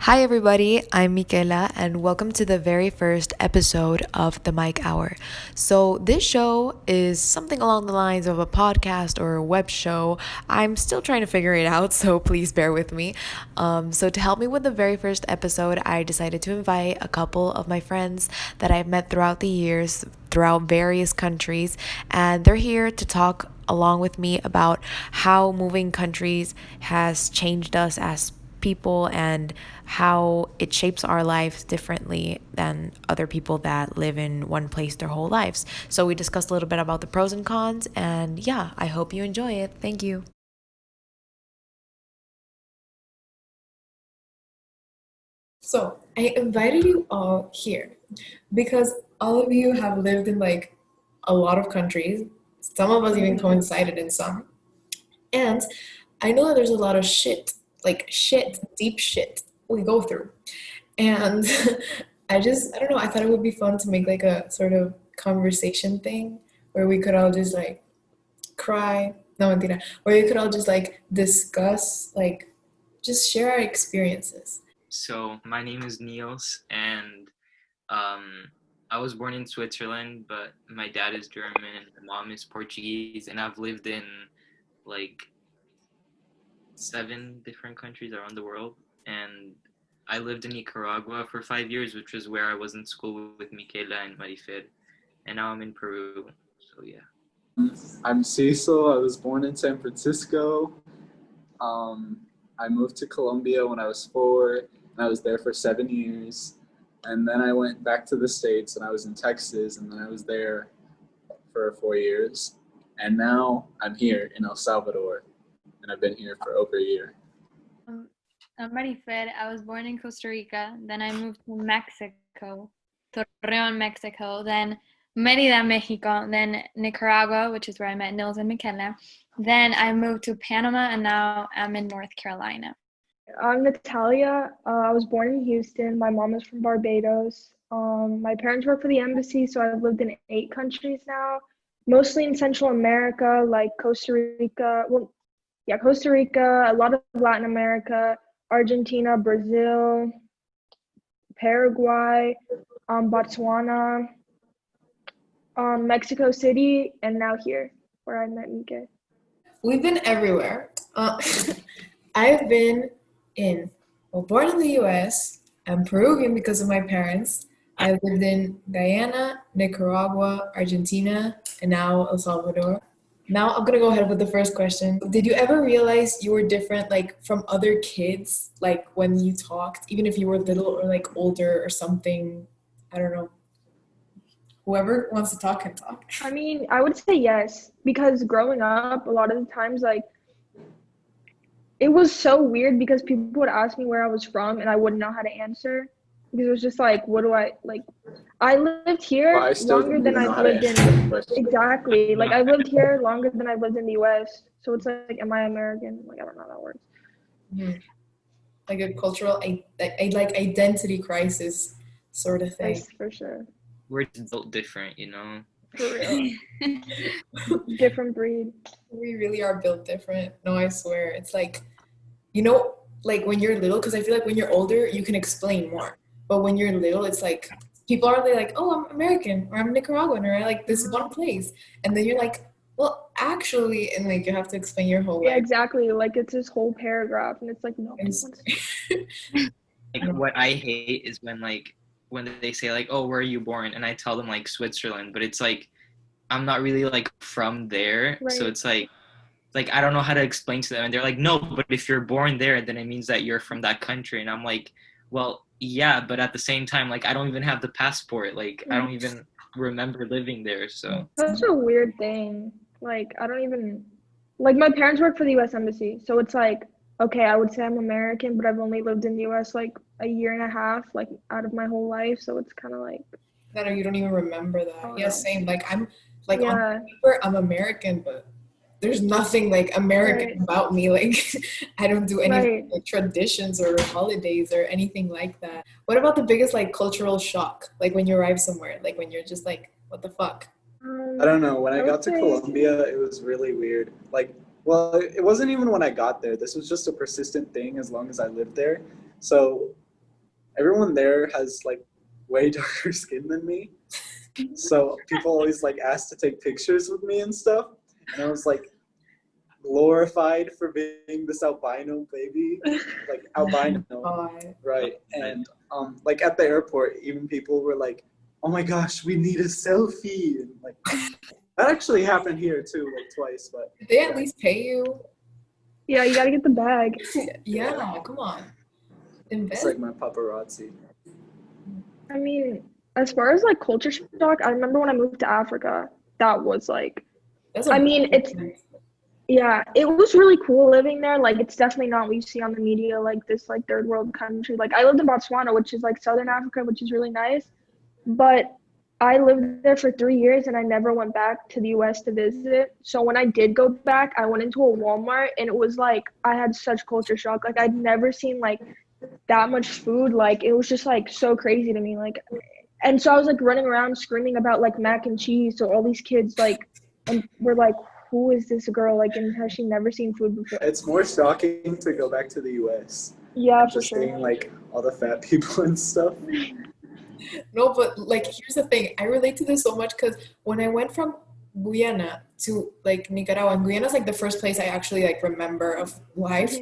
Hi, everybody. I'm Michaela, and welcome to the very first episode of TheMicHour. So, this show is something along the lines of a podcast or a web show. I'm still trying to figure it out, so please bear with me. So, to help me with the very first episode, I decided to invite a couple of my friends that I've met throughout the years, throughout various countries, and they're here to talk along with me about how moving countries has changed us as people and how it shapes our lives differently than other people that live in one place their whole lives. So we discussed a little bit about the pros and cons, and yeah, I hope you enjoy it. Thank you. So, I invited you all here because all of you have lived in like a lot of countries. Some of us even coincided in some. And I know that there's a lot of shit, like shit, deep shit we go through. And I don't know, I thought it would be fun to make like a sort of conversation thing where we could all just like cry. No, mentira. Where we could all just like discuss, like just share our experiences. So my name is Niels, and um, I was born in Switzerland, but my dad is German and my mom is Portuguese, and I've lived in like 7 different countries around the world. And I lived in Nicaragua for 5 years, which was where I was in school with Michaela and Marifer, and now I'm in Peru. So yeah. I'm Cecil. I was born in San Francisco. Um, I moved to Colombia when I was 4, and I was there for 7 years. And then I went back to the States, and I was in Texas, and then I was there for 4 years. And now I'm here in El Salvador, and I've been here for over a year. Um, I'm Marifer. I was born in Costa Rica. Then I moved to Mexico, Torreon, Mexico. Then Merida, Mexico. Then Nicaragua, which is where I met Nils and McKenna. Then I moved to Panama, and now I'm in North Carolina. I'm Natalia. I was born in Houston. My mom is from Barbados. My parents work for the embassy, so I've lived in 8 countries now, mostly in Central America, like Costa Rica. Well, yeah, Costa Rica, a lot of Latin America, Argentina, Brazil, Paraguay, Botswana, Mexico City, and now here, where I met Mike. We've been everywhere. I've been born in the US. I'm Peruvian because of my parents. I've lived in Guyana, Nicaragua, Argentina, and now El Salvador. Now I'm gonna go ahead with the first question. Did you ever realize you were different, like from other kids, like when you talked, even if you were little or like older or something? I don't know. Whoever wants to talk can talk. I mean, I would say yes, because growing up, a lot of the times, like, it was so weird because people would ask me where I was from and I wouldn't know how to answer because it was just like, what do I like? I lived Well, I here still longer don't than even know I've how to lived answer in the question. exactly. Like I lived here longer than I've lived in the US. So it's like, am I American? Like I don't know how that works. Mhm. Like a cultural, like identity crisis sort of thing. For sure. We're just built different, you know. For real. Different breed. We really are built different. No, I swear. It's like, you know, like when you're little, because I feel like when you're older, you can explain more. But when you're little, it's like people are like, oh, I'm American or I'm Nicaraguan or I like this one place. And then you're like, well, actually, and like you have to explain your whole Yeah, life. exactly. Like it's this whole paragraph and it's like, no, And Like what I hate is when they say like, "Oh, where are you born?" and I tell them like Switzerland, but it's like I'm not really like from there, so right. it's like I don't know how to explain to them, and they're like, "No, but if you're born there, then it means that you're from that country," and I'm like, "Well, yeah, but at the same time, like I don't even have the passport, like I don't even remember living there, so." Such a weird thing. Like, I don't even like my parents work for the US Embassy. So it's like, okay, I would say I'm American, but I've only lived in the US like a year and a half, like out of my whole life. So it's kind of like, that or you don't even remember I that. don't Yeah, know. same. Like I'm like on Yeah, paper, I'm American, but there's nothing like right, American about me. Like I don't do any right. like traditions or holidays or anything like that. What about the biggest like cultural shock? Like when you arrive somewhere, like when you're just like, what the fuck? I don't know. When I I got would to say, Colombia, it was really weird. Like, well, it wasn't even when I got there. This was just a persistent thing as long as I lived there. So everyone there has like way darker skin than me. So people always like ask to take pictures with me and stuff. And I was like glorified for being this albino baby, like albino, right? And like at the airport, even people were like, "Oh my gosh, we need a selfie!" And like that actually happened here too, like twice. But Did they at least pay you? Yeah, you gotta get the bag. Yeah, come on. it's Invest. like my paparazzi. I mean, as far as like culture shock, I remember when I moved to Africa, that was like, That's I mean, yeah, it was really cool living there. Like, it's definitely not what you see on the media, like this like third world country. Like, I lived in Botswana, which is like southern Africa, which is really nice. But I lived there for 3 years and I never went back to the US to visit. So when I did go back, I went into a Walmart and it was like I had such culture shock. Like, I'd never seen like that much food. Like, it was just like so crazy to me. Like, and so I was like running around screaming about like mac and cheese. So all these kids like and were like, who is this girl? Like, and has she never seen food before? It's more shocking to go back to the US. Yeah, and for just sure. seeing like all the fat people and stuff. No, but like here's the thing. I relate to this so much because when I went from Guyana to like Nicaragua, and Guyana is like the first place I actually like remember of life.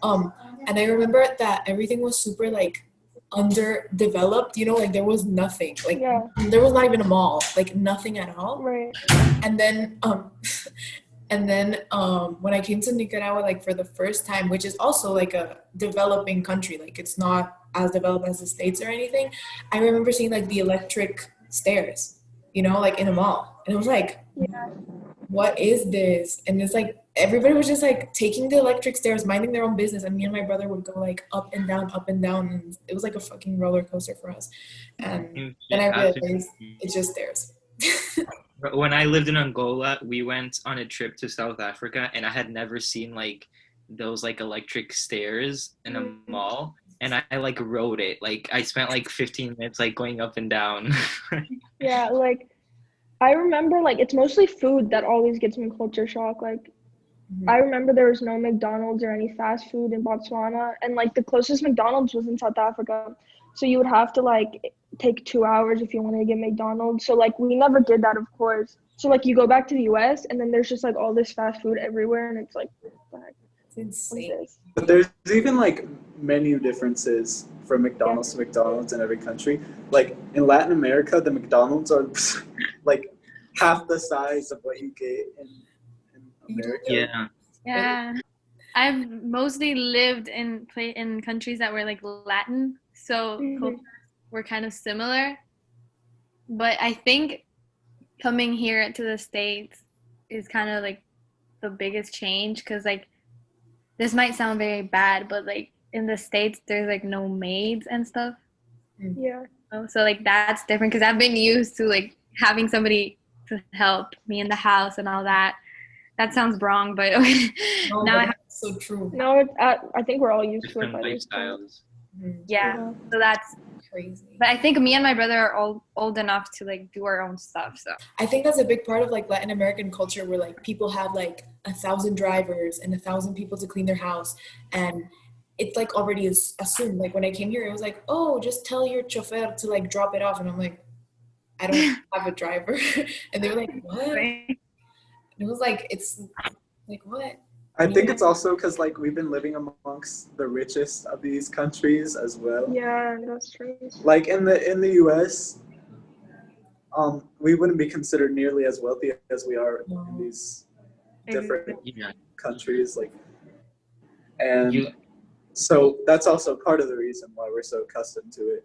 And I remember that everything was super like underdeveloped, you know, like there was nothing. Like Yeah, there was not even a mall, like nothing at all. right. And then when I came to Nicaragua like for the first time, which is also like a developing country, like it's not as developed as the States or anything, I remember seeing like the electric stairs, you know, like in a mall. And I was like, Yeah. what is this? And it's like everybody was just like taking the electric stairs, minding their own business, and me and my brother would go like up and down, and it was like a fucking roller coaster for us. And then I realized it's just stairs. When I lived in Angola, we went on a trip to South Africa, and I had never seen like those like electric stairs in a mall, and I like rode it. Like I spent like 15 minutes like going up and down. Yeah, like I remember like it's mostly food that always gets me culture shock. Like I remember there was no McDonald's or any fast food in Botswana, and like the closest McDonald's was in South Africa. So you would have to like take 2 hours if you wanted to get McDonald's. So like we never did that, of course. So like you go back to the US and then there's just like all this fast food everywhere, and it's like, what the heck? It's insane. What is this? But there's even like menu differences from McDonald's to McDonald's in every country. Like in Latin America, the McDonald's are like half the size of what you get in America. Yeah. Yeah. I've mostly lived in countries that were like Latin, so cultures were kind of similar. But I think coming here to the States is kind of like the biggest change, because like this might sound very bad, but like in the States there's like no maids and stuff. Yeah. So like that's different, because I've been used to like having somebody to help me in the house and all that. That sounds wrong, but No, now I have, so true. No, it's I think we're all used to it Different by this point. lifestyles. yeah. So that's, Crazy. but I think me and my brother are all old enough to like do our own stuff. So I think that's a big part of like Latin American culture where like people have like 1,000 drivers and 1,000 people to clean their house, and it's like already is assumed. Like when I came here, it was like, oh, just tell your chauffeur to like drop it off, and I'm like, I don't have a driver, and they were like, what? And it was like, it's like what? I think it's also because like we've been living amongst the richest of these countries as well. Yeah, that's true. Like in the US, we wouldn't be considered nearly as wealthy as we are in these different countries. Like, and so that's also part of the reason why we're so accustomed to it.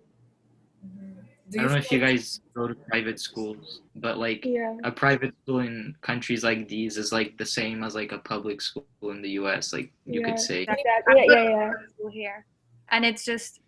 I don't know if you guys go to private schools, but like a private school in countries like these is like the same as like a public school in the US, like you could say. Yeah. School here, and it's just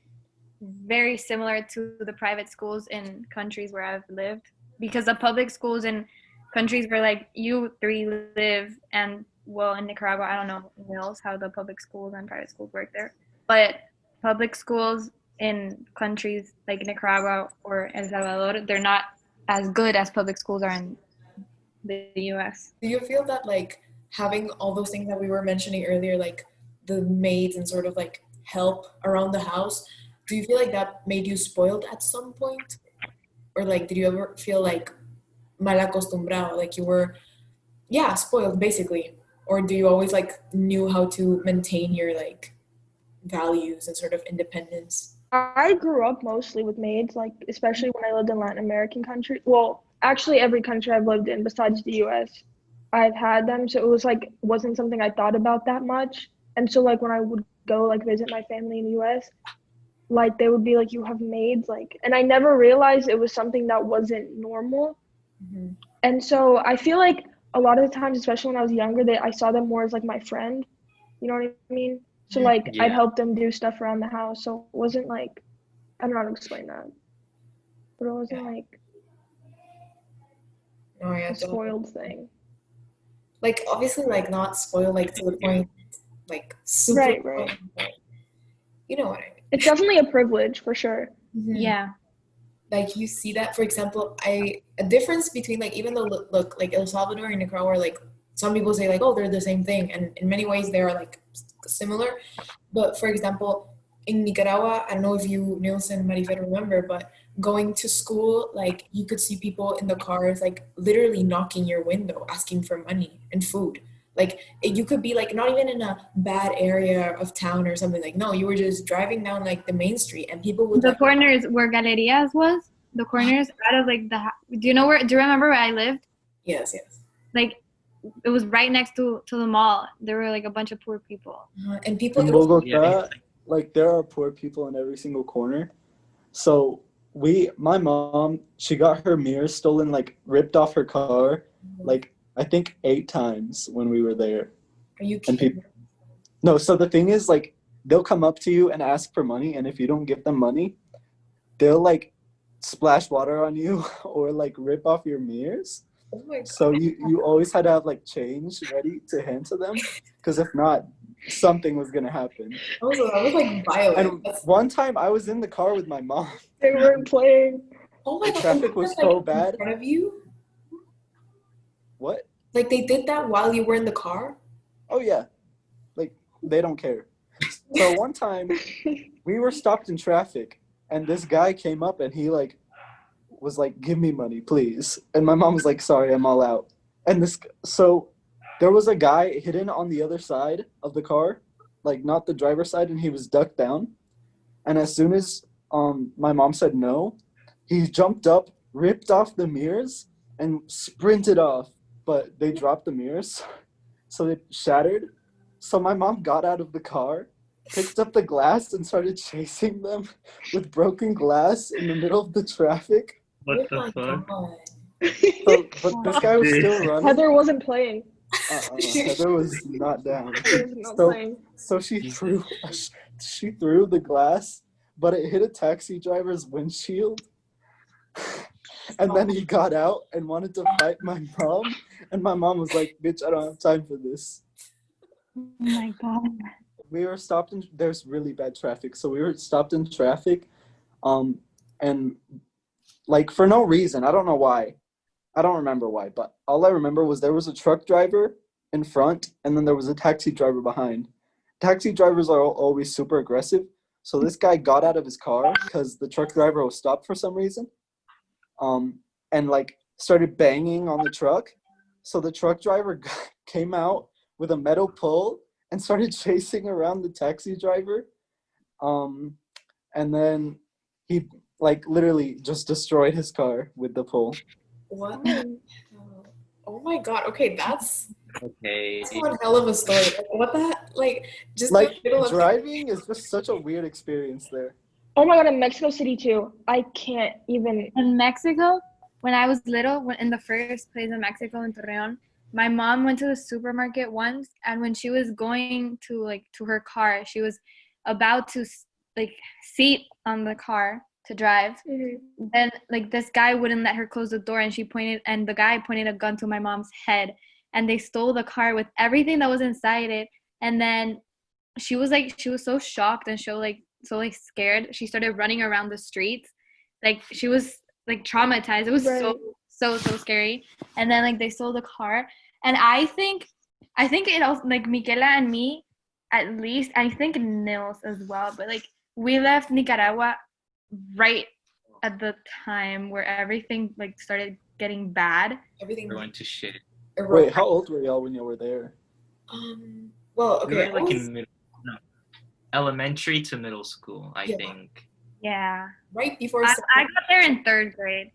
very similar to the private schools in countries where I've lived, because the public schools in countries where like you three live, and well, in Nicaragua, I don't know else how the public schools and private schools work there, but public schools in countries like Nicaragua or El Salvador, they're not as good as public schools are in the US. Do you feel that like having all those things that we were mentioning earlier, like the maids and sort of like help around the house, do you feel like that made you spoiled at some point? Or like, did you ever feel like mal acostumbrado, like you were, yeah, spoiled basically? Or do you always like knew how to maintain your like values and sort of independence? I grew up mostly with maids, like especially when I lived in Latin American countries. Well, actually every country I've lived in besides the US, I've had them. So it was like wasn't something I thought about that much. And so like when I would go like visit my family in the US, like they would be like, you have maids, like, and I never realized it was something that wasn't normal. Mm-hmm. And so I feel like a lot of the times, especially when I was younger, that I saw them more as like my friend. You know what I mean? So like I'd Yeah. help them do stuff around the house. So it wasn't like I don't know how to explain that, but it wasn't like Oh yeah, a definitely. spoiled thing. Like obviously like not spoiled like to the point like super Right, right. spoiled, but you know what I It's definitely a privilege for sure. mean. Mhm. Yeah. Like you see that, for example, a difference between like even though look like El Salvador and Nicaragua are like some people say like oh they're the same thing, and in many ways they are like similar. But for example, in Nicaragua, I don't know if you Niels and Marifet remember, but going to school, like you could see people in the cars like literally knocking your window asking for money and food. Like you could be like not even in a bad area of town or something, like no, you were just driving down like the main street and people would The like corners where Galerías was, the corners out of like do you know where, do you remember where I lived? yes, yes. Like it was right next to the mall. There were like a bunch of poor people. And people, In it was Bogota, like there are poor people in every single corner. So my mom, she got her mirror stolen, like ripped off her car, like I think 8 times when we were there. are you And kidding? no, so the thing is, like they'll come up to you and ask for money, and if you don't give them money, they'll like splash water on you or like rip off your mirrors. Oh my So god. you always had to have like change ready to hand to them, because if not, something was gonna happen. That was like violent. And one time I was in the car with my mom. They weren't playing. Oh my The god. traffic And was like so in bad. front of you? What? Like they did that while you were in the car? Oh yeah, like they don't care. So one time we were stopped in traffic, and this guy came up and he like was like, "Give me money, please." And my mom was like, "Sorry, I'm all out." And so there was a guy hidden on the other side of the car, like not the driver's side, and he was ducked down. And as soon as my mom said no, he jumped up, ripped off the mirrors, and sprinted off. But they dropped the mirrors, so it shattered. So my mom got out of the car, picked up the glass, and started chasing them with broken glass in the middle of the traffic. Oh my god. So, but this guy was still running. Heather wasn't playing. Heather was not down. Heather was not So, playing. so she threw the glass, but it hit a taxi driver's windshield. And then he got out and wanted to fight my mom, and my mom was like, "Bitch, I don't have time for this." Oh my god. We were stopped in. There's really bad traffic, so we were stopped in traffic, and like for no reason. I don't know why. I don't remember why, but all I remember was there was a truck driver in front, and then there was a taxi driver behind. Taxi drivers are always super aggressive, so this guy got out of his car because the truck driver was stopped for some reason, and like started banging on the truck. So the truck driver came out with a metal pole and started chasing around the taxi driver, and then he like literally just destroyed his car with the pole. What the hell? Oh my god. Okay, that's Okay. one hell of a story. Like, what the heck? Like just Like in the middle of driving is just such a weird experience there. Oh my god, in Mexico City too. I can't even. In Mexico, when I was little, when in the first place in Mexico in Torreon, my mom went to the supermarket once, and when she was going to her car, she was about to like seat on the car to drive. Mm-hmm. Then like this guy wouldn't let her close the door, and the guy pointed a gun to my mom's head, and they stole the car with everything that was inside it. And then she was so shocked and so scared. She started running around the streets. Like she was like traumatized. It was Right. so scary. And then like they stole the car. And I think it also like Michaela and me, at least I think Nils as well, but like we left Nicaragua right at the time where everything like started getting bad. Everything. We're going to shit. Wait, how old were y'all when y'all were there? Well, We okay. were like in elementary to middle school, I think. Yeah. Right before. I got there in 3rd grade.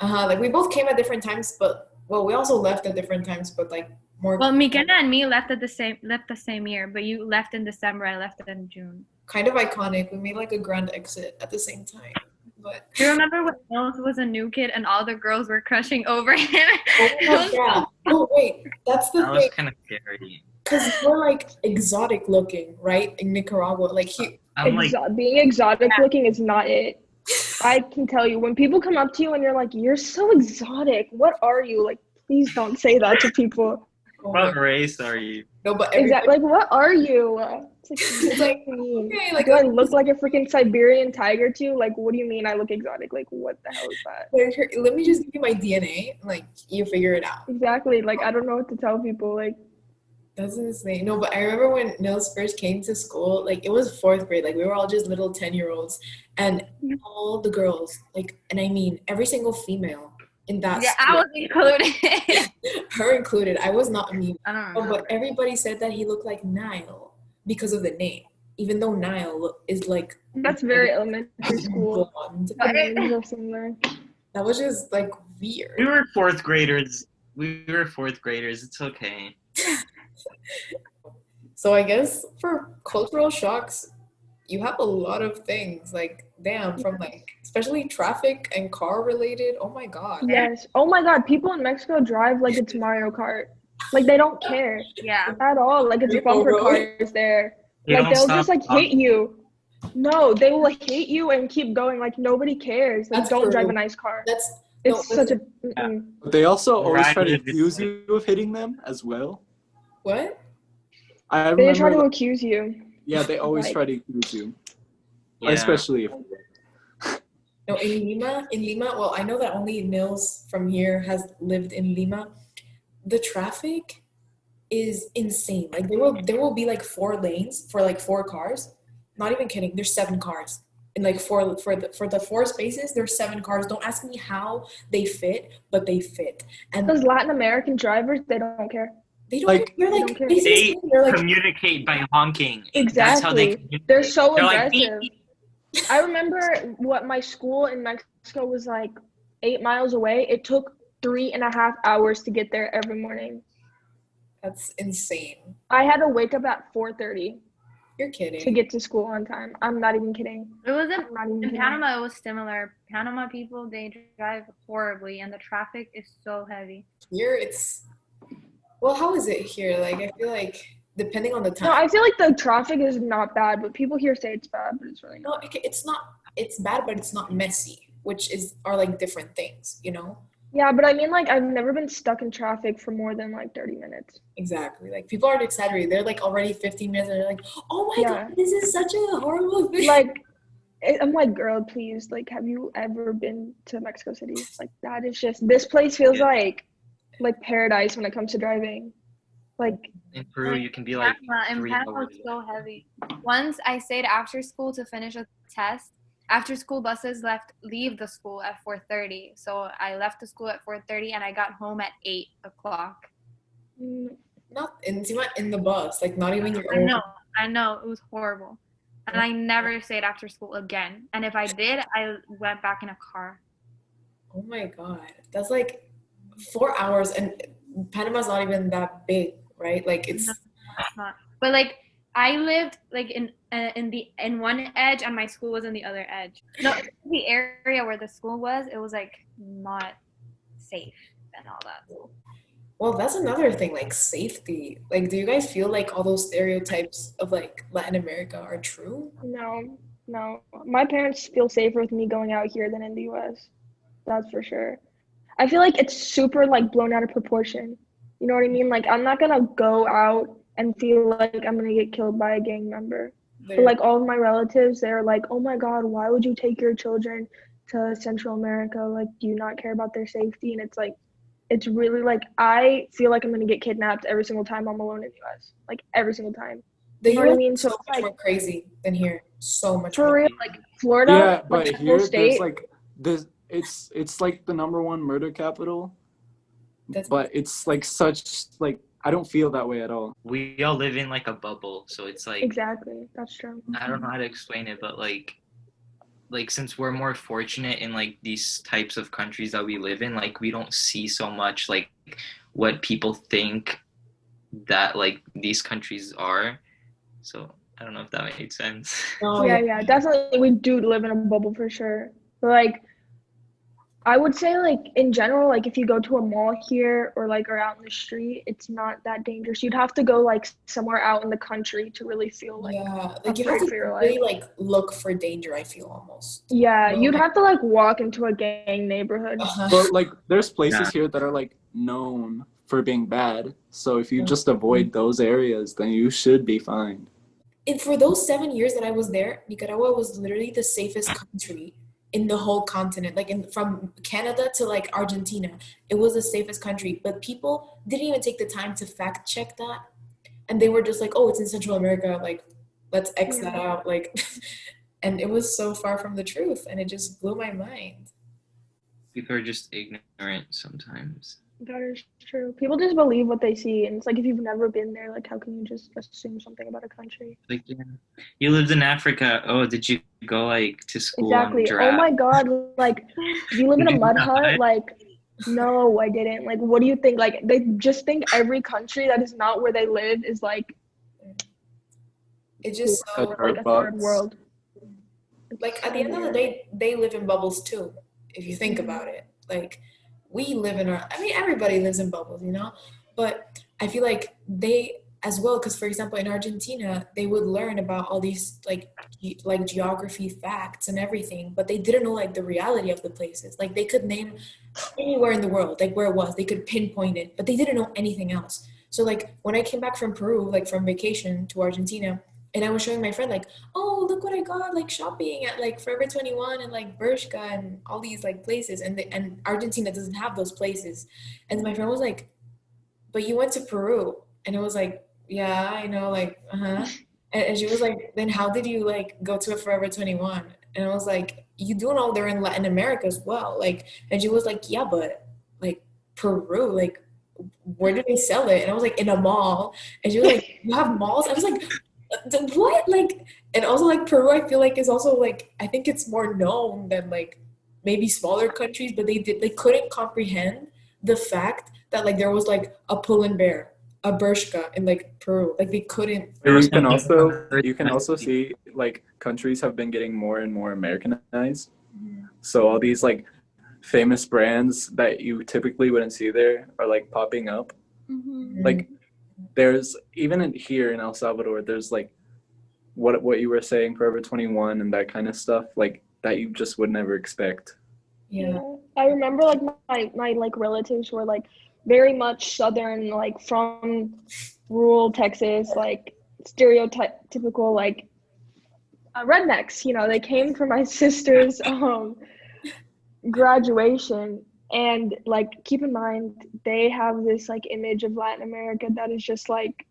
Like we both came at different times, but we also left at different times, but like more. Well, Mikenna and me left the same year, but you left in December. I left in June. Kind of iconic. We made like a grand exit at the same time. But do you remember when Nils was a new kid and all the girls were crushing over him? yeah. Oh wait, that's the That was thing. kind of scary. Because we're like exotic looking, right? In Nicaragua, like I'm like, being exotic looking is not it. I can tell you, when people come up to you and you're like, "You're so exotic. What are you?" Like, please don't say that to people. what race are you? No, but Exactly. Like, what are you? It's like, okay, like do I look like a freaking Siberian tiger to you? Like, what do you mean I look exotic? Like, what the hell is that? let me just give you my DNA. Like, you figure it out. Exactly. Like, I don't know what to tell people. Like, that's insane. No, but I remember when Nils first came to school, like it was 4th grade. Like we were all just little 10-year-olds, and all the girls, like, and I mean every single female in that. Yeah, school, I was included. her included. I was not immune. I don't remember. But everybody said that he looked like Nile because of the name, even though Nile is like. that's very elementary school. Blonde. Names are similar. That was just like weird. We were 4th graders. It's okay. So I guess for cultural shocks, you have a lot of things like damn from like especially traffic and car related. Oh my god. Yes. Oh my God. People in Mexico drive like it's Mario Kart. Like they don't care Yeah. at all. Like it's bumper cars there. Like they'll just like hit you. No, they will hit you and keep going. Like nobody cares. Like That's don't drive true. a nice car. It's Such a. But they also always try to Right. accuse you of hitting them as well. What? I They remember. try to accuse you. Yeah, they always like- try to accuse you, Yeah. especially if. No, in Lima, well, I know that only Nils from here has lived in Lima. The traffic is insane. Like there will be like 4 lanes for like 4 cars. Not even kidding. There's 7 cars. In like for the 4 spaces, there's 7 cars. Don't ask me how they fit, but they fit. And Those Latin American drivers, they don't care. they don't Like- care. They're They like don't care. They they're like communicate by honking. Exactly. That's how they communicate. They're so They're like, aggressive. I remember what my school in Mexico was like 8 miles away. It took 3.5 hours to get there every morning. that's insane. I had to wake up at 4:30 You're kidding. to get to school on time. I'm not even kidding. It was I'm not even in kidding. Panama. It was similar. Panama people, they drive horribly, and the traffic is so heavy. Here it's well, how is it here? Like I feel like depending on the time. No, I feel like the traffic is not bad, but people here say it's bad, but it's really not. No, it's not. It's bad, but it's not messy, which are like different things, you know? Yeah, but I mean, like, I've never been stuck in traffic for more than like 30 minutes. Exactly. Like people aren't exaggerating. They're like already 15 minutes, and they're like, "Oh my Yeah. god, this is such a horrible thing." Like, I'm like, girl, please, like, have you ever been to Mexico City? Like, that is just, this place feels Yeah. like paradise when it comes to driving. Like, In Peru, you can be like In 3 Panama, hours. it's so heavy. Once I stayed after school to finish a test. After school buses leave the school at 4:30. So I left the school at 4:30 and I got home at 8 o'clock. not in the bus, like not even your own. I know. It was horrible. And I never stayed after school again. And if I did, I went back in a car. Oh my god, that's like 4 hours, and Panama's not even that big, right? Like it's Not. But like I lived like in one edge and my school was in the other edge. No, the area where the school was, it was like not safe and all that. well, that's another thing, like safety. Like, do you guys feel like all those stereotypes of like Latin America are true? No. My parents feel safer with me going out here than in the US. That's for sure. I feel like it's super like blown out of proportion. You know what I mean? Like, I'm not gonna go out and feel like I'm gonna get killed by a gang member. But like all of my relatives, they're like, "Oh my God, why would you take your children to Central America? Like, do you not care about their safety?" And it's like, it's really like, I feel like I'm gonna get kidnapped every single time I'm alone in the US. Like every single time. The You know what I US mean? is So so it's much like more crazy than here. So much for more. real, like Florida, Yeah, but like the whole here there's state. like it's like the number one murder capital, That's but it's like such like I don't feel that way at all. We all live in like a bubble, so it's like Exactly. That's true. I don't know how to explain it, but like since we're more fortunate in like these types of countries that we live in, like we don't see so much like what people think that like these countries are. So I don't know if that makes sense. oh Yeah, yeah. yeah, definitely. We do live in a bubble for sure. But like, I would say like in general, like if you go to a mall here or like are out in the street, it's not that dangerous. You'd have to go like somewhere out in the country to really feel like Yeah. Like you have afraid to for your life. really like look for danger, I feel almost. Yeah, You know, you'd like, have to like walk into a gang neighborhood. But like there's places Yeah. here that are like known for being bad. So if you Yeah. just avoid those areas, then you should be fine. And for those 7 years that I was there, Nicaragua was literally the safest country in the whole continent. Like from Canada to like Argentina, it was the safest country. But people didn't even take the time to fact check that, and they were just like, "Oh, it's in Central America. Like, let's X that Yeah, out." Like, and it was so far from the truth, and it just blew my mind. People are just ignorant sometimes. that is true. People just believe what they see, and it's like if you've never been there, like how can you just assume something about a country? Like, yeah. You lived in Africa. Oh, did you go like to school on Exactly. Oh my giraffe? God, like, did you live in a Did you mud not? hut? Like, no, I didn't. Like, what do you think? Like, they just think every country that is not where they live is like It poor just A so or like a dirt third world. like It's at the so end of the weird. day, they live in bubbles too, if you think Mhm. about it. Like we live in our, I mean, everybody lives in bubbles, you know? But I feel like they as well, because for example, in Argentina, they would learn about all these like geography facts and everything, but they didn't know like the reality of the places. Like they could name anywhere in the world, like where it was, they could pinpoint it, but they didn't know anything else. So like when I came back from Peru, like from vacation to Argentina, and I was showing my friend like, oh, look what I got, like shopping at like Forever 21 and like Bershka and all these like places, and Argentina doesn't have those places. And my friend was like, but you went to Peru, and it was like, yeah, I know, like, uh-huh. And she was like, then how did you like go to a Forever 21? And I was like, you do know they're in Latin America as well, like, and she was like, yeah, but like Peru, like, where do they sell it? And I was like, in a mall. And she was like, you have malls? I was like, what? Like, and also like Peru, I feel like is also like, I think it's more known than like maybe smaller countries, but they couldn't comprehend the fact that like there was like a pull bear, a Bershka in like Peru. Like they couldn't. There And was you can some also university. see like countries have been getting more and more Americanized. So all these like famous brands that you typically wouldn't see there are like popping up. Mhm. Like there's even here in El Salvador, there's like what you were saying, Forever 21 and that kind of stuff, like that you just would never expect. Yeah. Yeah. I remember like my like relatives were like very much southern, like from rural Texas, like stereotypical like rednecks. You know, they came for my sister's graduation, and like keep in mind they have this like image of Latin America that is just like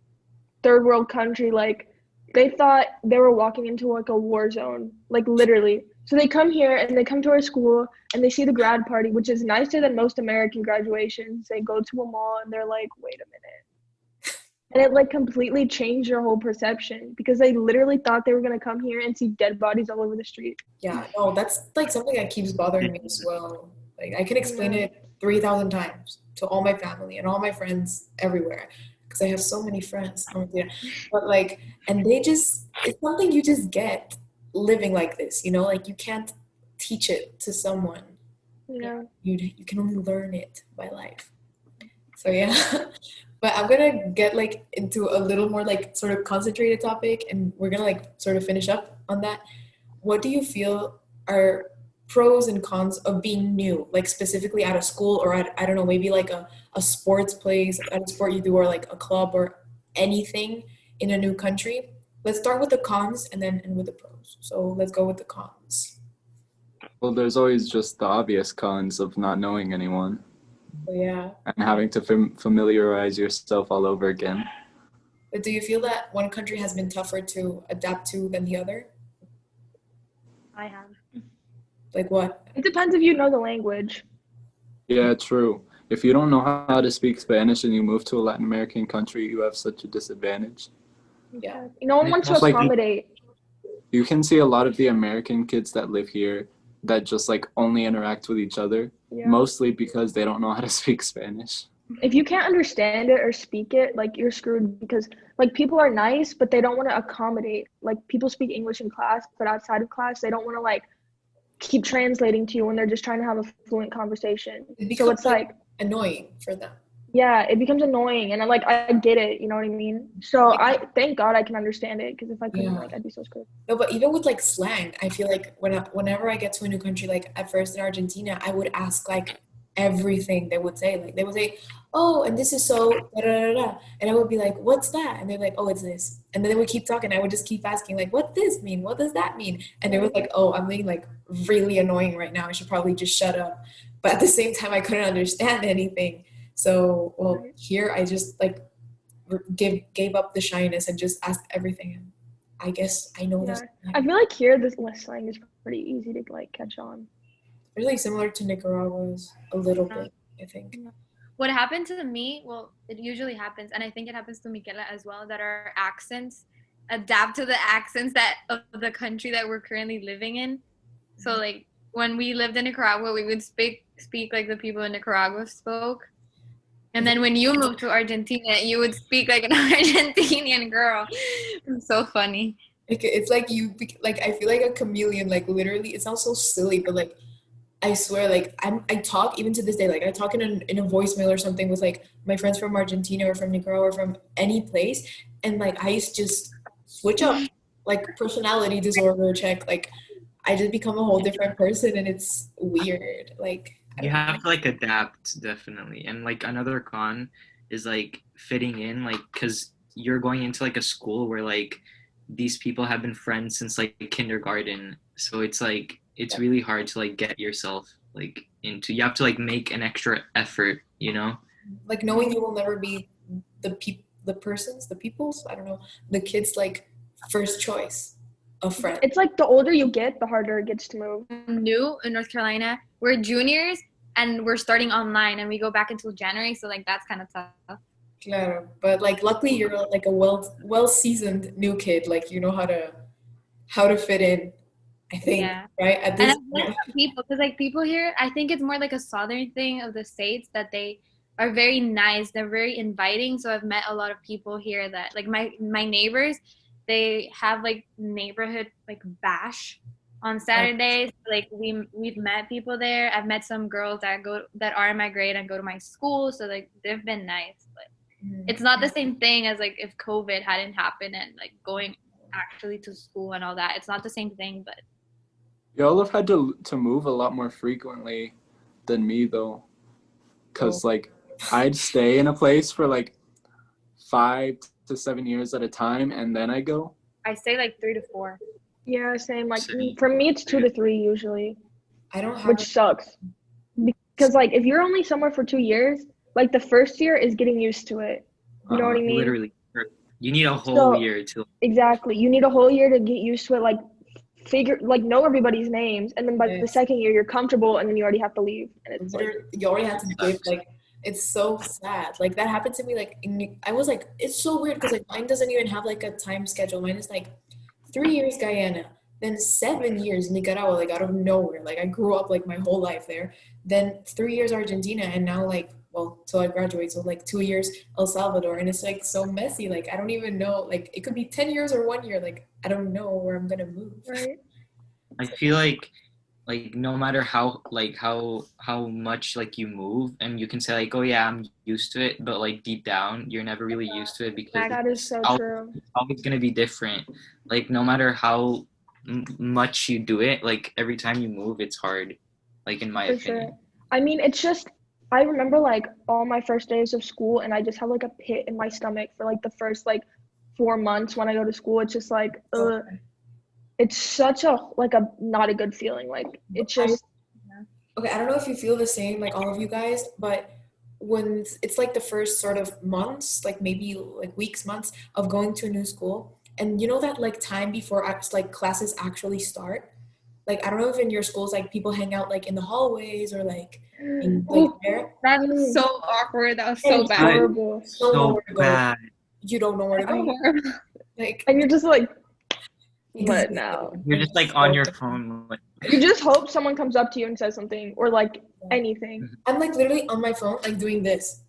third world country. Like they thought they were walking into like a war zone, like literally. So they come here and they come to our school and they see the grad party, which is nicer than most American graduations. They go to a mall and they're like, wait a minute. And it like completely changed their whole perception because they literally thought they were gonna come here and see dead bodies all over the street. Yeah, no, that's like something that keeps bothering me as well. Like I can explain Yeah. it 3,000 times to all my family and all my friends everywhere because I have so many friends. Yeah. But like, and they just, it's something you just get living like this, you know, like you can't teach it to someone. Yeah. You can only learn it by life. So yeah. But I'm gonna get like into a little more like sort of concentrated topic and we're gonna like sort of finish up on that. What do you feel are pros and cons of being new, like specifically at a school or at, I don't know, maybe like a sports place, at a sport you do, or like a club or anything in a new country? Let's start with the cons and then end with the pros. So let's go with the cons. Well, there's always just the obvious cons of not knowing anyone So yeah. and having to familiarize yourself all over again. But do you feel that one country has been tougher to adapt to than the other? I have. Like what? It depends if you know the language. Yeah, true. If you don't know how to speak Spanish and you move to a Latin American country, you have such a disadvantage. Yeah. No one And wants it's to It's like accommodate. you can see a lot of the American kids that live here that just like only interact with each other, Yeah. mostly because they don't know how to speak Spanish. If you can't understand it or speak it, like you're screwed because like people are nice, but they don't want to accommodate. Like people speak English in class, but outside of class, they don't want to like keep translating to you when they're just trying to have a fluent conversation. It So becomes it's like, annoying for them. yeah, it becomes annoying, and I get it. You know what I mean? So Like, I thank God I can understand it because if I couldn't, yeah. like, I'd be so screwed. No, but even with like slang, I feel like whenever I get to a new country, like at first in Argentina, I would ask like everything they would say. Like they would say, "Oh, and this is so da da da da," and I would be like, "What's that?" And they're like, "Oh, it's this," and then they would keep talking. I would just keep asking, like, "What this mean? What does that mean?" And they was like, "Oh, I'm being like really annoying right now. I should probably just shut up." But at the same time, I couldn't understand anything. So, well, here I just like gave up the shyness and just asked everything. And I guess I know this. Yeah, I feel like here this slang is pretty easy to like catch on. Really similar to Nicaragua's a little bit, I think. What happened to me, well, it usually happens, and I think it happens to Michaela as well, that our accents adapt to the accents that of the country that we're currently living in. So like when we lived in Nicaragua, we would speak like the people in Nicaragua spoke. And then when you moved to Argentina, you would speak like an Argentinian girl. It's so funny. Like it's like like I feel like a chameleon. Like literally, it sounds so silly, but like I swear, like I talk even to this day. Like I talk in a voicemail or something with like my friends from Argentina or from Nicaragua or from any place, and like I used to just switch up, like personality disorder check. Like I just become a whole different person, and it's weird. Like I You don't know. have to like adapt, definitely. And like another con is like fitting in, like because you're going into like a school where like these people have been friends since like kindergarten, so it's like it's really hard to like get yourself like into. You have to like make an extra effort, you know. Like knowing you will never be the people's, I don't know, the kids like first choice of friend. It's like the older you get, the harder it gets to move. New in North Carolina, we're juniors and we're starting online, and we go back until January. So like that's kind of tough. Claro, but like luckily you're like a well seasoned new kid. Like you know how to fit in. I think Yeah. right at And this I've met point. some people because like people here, I think it's more like a southern thing of the states that they are very nice. They're very inviting. So I've met a lot of people here that like my neighbors, they have like neighborhood like bash on Saturdays. Like we've met people there. I've met some girls that are in my grade and go to my school. So like they've been nice, but it's not the same thing as like if COVID hadn't happened and like going actually to school and all that. It's not the same thing, but Y'all have had to move a lot more frequently than me though, because like I'd stay in a place for like 5 to 7 years at a time, and then I go. I say like 3 to 4. Yeah, same. Like Same. for me, it's 2 to 3 usually, I don't have which sucks. Because like if you're only somewhere for 2 years, like the first year is getting used to it. You know what I mean? Literally, you need a whole So- year to. Exactly. You need a whole year to get used to it. Like know everybody's names, and then by the Yes. second year you're comfortable, and then you already have to leave, and it's like you already have to give like it's so sad. Like that happened to me. Like I was like, it's so weird because like mine doesn't even have like a time schedule. Mine is like 3 years Guyana, then 7 years Nicaragua, like out of nowhere. Like I grew up like my whole life there. Then 3 years Argentina, and now like well till I graduate, so like 2 years El Salvador, and it's like so messy. Like I don't even know. Like it could be 10 years or 1 year. Like I don't know where I'm gonna move. right. I feel like no matter how much like you move, and you can say like, oh yeah, I'm used to it, but like deep down you're never really used to it because That is so true. it's always gonna be different. Like no matter how much you do it, like every time you move it's hard, like in my For opinion. sure. I mean, it's just I remember like all my first days of school, and I just have like a pit in my stomach for like the first like 4 months when I go to school. It's just like it's such a like a not a good feeling. Like it's just Okay, I don't know if you feel the same, like all of you guys, but when it's like the first sort of months, like maybe like weeks, months of going to a new school, and you know that like time before like classes actually start. Like I don't know if in your schools like people hang out like in the hallways or like in like Oh, there. that was so awkward. That was so It's bad. horrible. Don't know So where to go. bad. You don't know where to So go. horrible. Like And you're just like, what exactly. now? You're just like on your phone. Like, You just hope someone comes up to you and says something or like anything. I'm like literally on my phone, like doing this.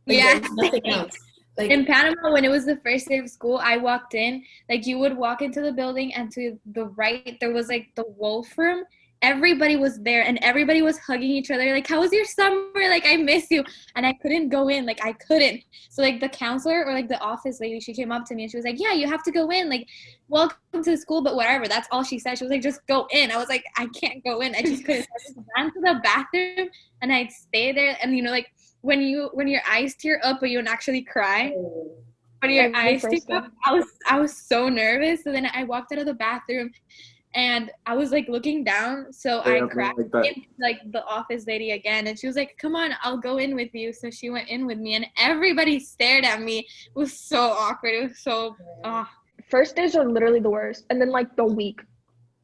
Like, Yeah. there's nothing else. Like In Panama, when it was the first day of school, I walked in. Like, you would walk into the building, and to the right, there was like the wolf room. Everybody was there, and everybody was hugging each other. Like, how was your summer? Like, I miss you. And I couldn't go in. Like, I couldn't. So, like, the counselor or like the office lady, she came up to me and she was like, yeah, you have to go in. Like, welcome to the school, but whatever. That's all she said. She was like, just go in. I was like, I can't go in. I just couldn't. So I just ran to the bathroom, and I'd stay there. And, you know, like, when your eyes tear up but you don't actually cry, when your Every eyes tear person. up, I was so nervous. So then I walked out of the bathroom and I was like looking down, so Yeah, I cracked like that. into like the office lady again, and she was like, come on, I'll go in with you. So she went in with me, and everybody stared at me. It was so awkward. It was so First days are literally the worst. And then like the week.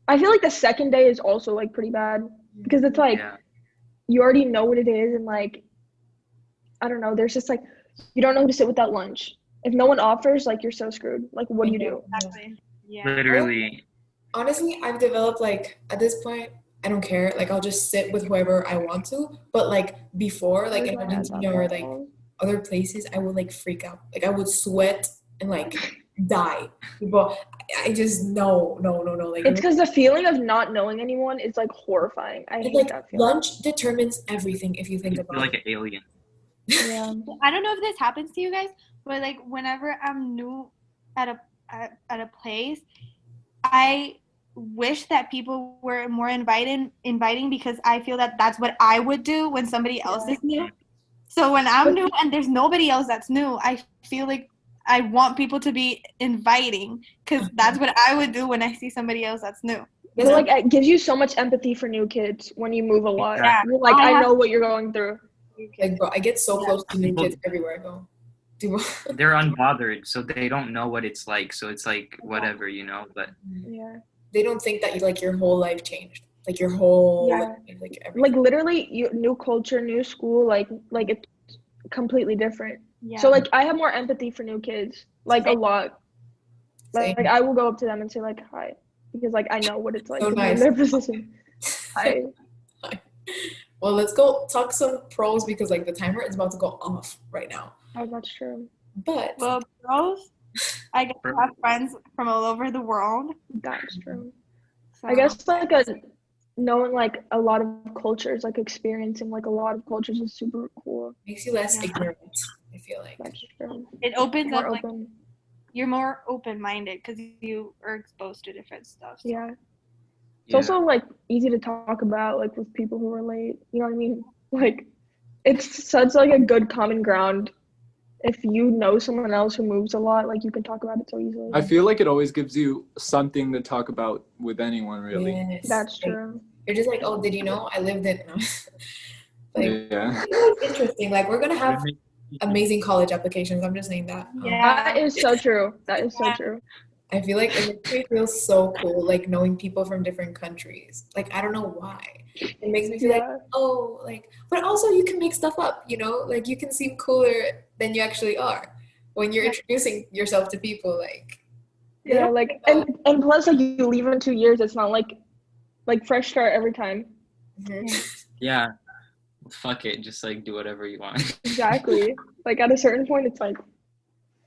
I feel like the second day is also like pretty bad because it's like yeah. you already know what it is, and like I don't know, there's just like you don't know who to sit with at lunch. If no one offers, like you're so screwed. Like what do you do? exactly. Yeah. Literally. honestly, I've developed like at this point, I don't care. Like I'll just sit with whoever I want to. But like before, like in Argentina or like other places, I would like freak out. Like I would sweat and like die. But I just no. Like It's because the feeling of not knowing anyone is like horrifying. I hate like that feeling. lunch determines everything if you think You about feel like it. an alien. Yeah. I don't know if this happens to you guys, but like whenever I'm new at a place, I wish that people were more inviting because I feel that that's what I would do when somebody else is new. So when I'm new and there's nobody else that's new, I feel like I want people to be inviting because that's what I would do when I see somebody else that's new. But like it gives you so much empathy for new kids when you move a lot. Yeah. You're like, I know what you're going through. Like bro, I get so close to new People- kids everywhere I go. People- They're unbothered, so they don't know what it's like. So it's like whatever, you know. But Yeah. they don't think that like your whole life changed. Like your whole Yeah. life, like everything. Like literally new culture, new school, like it's completely different. Yeah. So like I have more empathy for new kids. Like a lot. Like Same. I will go up to them and say like hi. Because like I know what it's like So to be in nice. their position. Hi. Well, let's go talk some pros because like the timer is about to go off right now. Oh, that's true. But Well, pros, I get to have friends from all over the world. That's true. So. I guess like knowing like a lot of cultures, like experiencing like a lot of cultures is super cool. makes you less Yeah. ignorant, I feel like. That's true. It opens More up, like, open. you're more open-minded because you are exposed to different stuff. So. Yeah. It's yeah. also like easy to talk about like with people who relate. You know what I mean? Like it's such like a good common ground. If you know someone else who moves a lot, like you can talk about it so easily. I feel like it always gives you something to talk about with anyone, really. Yes. That's Like, true. you're just like, oh, did you know I lived in? Like, Yeah. it's interesting. Like, we're gonna have amazing college applications. I'm just saying that. Yeah. That is so true. That is so true. I feel like it makes me feel so cool, like knowing people from different countries. Like, I don't know why. It makes me feel like, Yeah. oh, like, but also you can make stuff up, you know? Like, you can seem cooler than you actually are when you're introducing yourself to people. Like, they Yeah, don't like know. and plus like you leave in 2 years, it's not like fresh start every time. Mhm. Yeah. Fuck it. Just like do whatever you want. Exactly. Like at a certain point it's like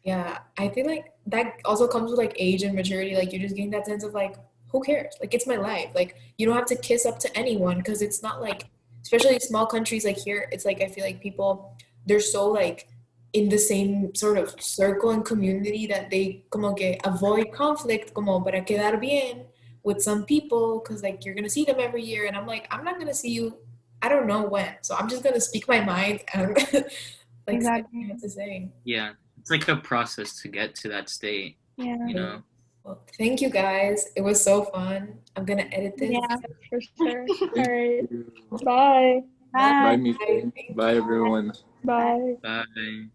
Yeah, I feel like that also comes with like age and maturity. Like, you just gain that sense of like, who cares? Like, it's my life. Like, you don't have to kiss up to anyone because it's not like, especially in small countries like here, it's like I feel like people, they're so like in the same sort of circle and community that they como que avoid conflict como para quedar bien with some people because like you're gonna see them every year, and I'm like, I'm not gonna see you, I don't know when, so I'm just gonna speak my mind and like Exactly. say what I have to say. Yeah. It's like a process to get to that state, Yeah. you know. Well, thank you guys. It was so fun. I'm gonna edit this. Yeah. for sure. All right. Bye. Bye, Bye. Mika. Bye, everyone. Bye. Bye.